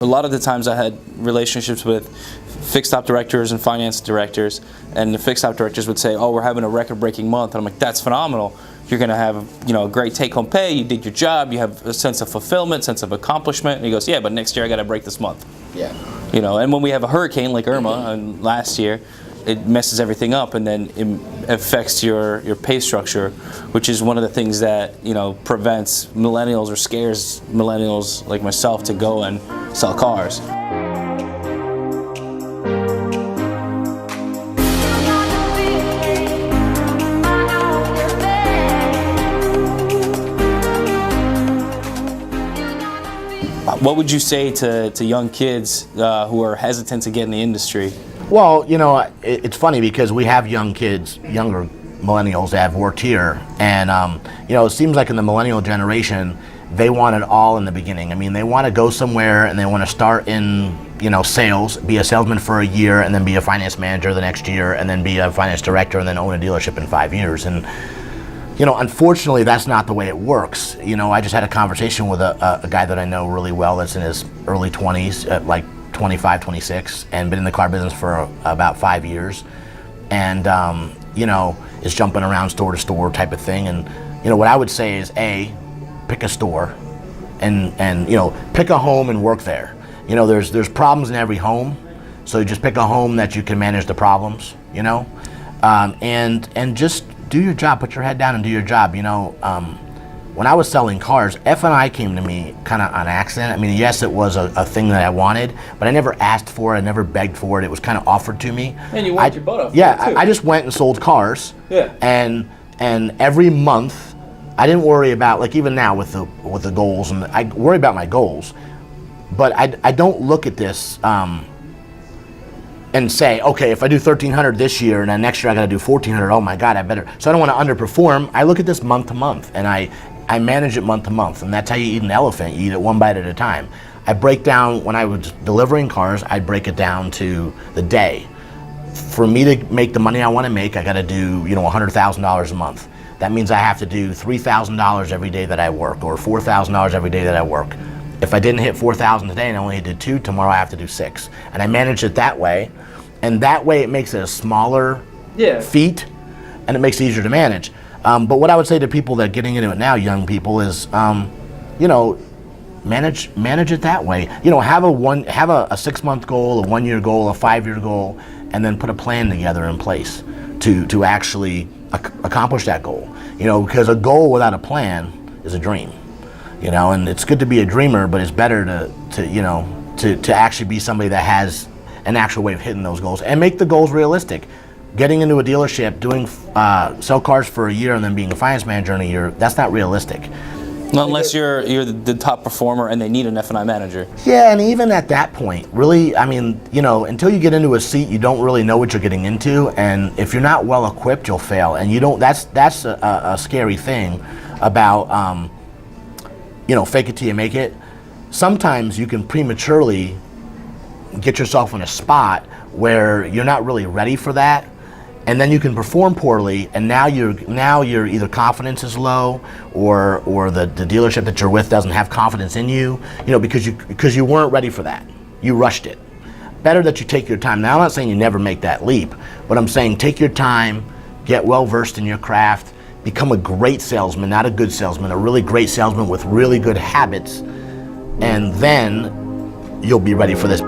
A lot of the times I had relationships with fixed op directors and finance directors, and the fixed op directors would say, oh, we're having a record-breaking month, and I'm like, that's phenomenal. You're going to have, a great take-home pay, you did your job, you have a sense of fulfillment, sense of accomplishment. And he goes, yeah, but next year I got to break this month. Yeah. And when we have a hurricane like Irma and last year, it messes everything up, and then it affects your pay structure, which is one of the things that prevents millennials or scares millennials like myself to go and sell cars. What would you say to young kids who are hesitant to get in the industry? Well, it's funny because we have young kids, younger millennials that have worked here, and it seems like in the millennial generation, they want it all in the beginning. I mean, they want to go somewhere and they want to start in, sales, be a salesman for a year, and then be a finance manager the next year, and then be a finance director, and then own a dealership in 5 years. And unfortunately, that's not the way it works. I just had a conversation with a guy that I know really well that's in his early 20s, like 25, 26, and been in the car business for about 5 years, and is jumping around store to store type of thing. And what I would say is, pick a store, and pick a home and work there. There's problems in every home, so you just pick a home that you can manage the problems. And just do your job. Put your head down and do your job. When I was selling cars, F&I came to me kind of on accident. I mean, yes, it was a thing that I wanted, but I never asked for it. I never begged for it. It was kind of offered to me. And you worked your butt off. Yeah, I just went and sold cars. Yeah. And every month, I didn't worry about, like even now with the goals, and I worry about my goals, but I don't look at this and say, okay, if I do 1,300 this year and then next year I got to do 1,400, oh my God, I better. So I don't want to underperform. I look at this month to month, and I manage it month to month, and that's how you eat an elephant. You eat it one bite at a time. I break down, when I was delivering cars, I'd break it down to the day. For me to make the money I want to make, I got to do, $100,000 a month. That means I have to do $3,000 every day that I work, or $4,000 every day that I work. If I didn't hit 4,000 today and I only did 2, tomorrow I have to do 6. And I manage it that way, and that way it makes it a smaller feat, and it makes it easier to manage. But what I would say to people that are getting into it now, young people, is, manage it that way. Have a 6-month goal, a 1-year goal, a 5-year goal, and then put a plan together in place to actually accomplish that goal. Because a goal without a plan is a dream. And it's good to be a dreamer, but it's better to actually be somebody that has an actual way of hitting those goals and make the goals realistic. Getting into a dealership, doing sell cars for a year and then being a finance manager in a year, that's not realistic. Unless you're the top performer and they need an F&I manager. Yeah, and even at that point, really, I mean, until you get into a seat, you don't really know what you're getting into, and if you're not well equipped, you'll fail. And that's a scary thing about fake it till you make it. Sometimes you can prematurely get yourself in a spot where you're not really ready for that, and then you can perform poorly, and now you're either confidence is low, or the dealership that you're with doesn't have confidence in you, because you weren't ready for that. You rushed it. Better that you take your time. Now, I'm not saying you never make that leap, but I'm saying take your time, get well versed in your craft, become a great salesman, not a good salesman, a really great salesman with really good habits, and then you'll be ready for this.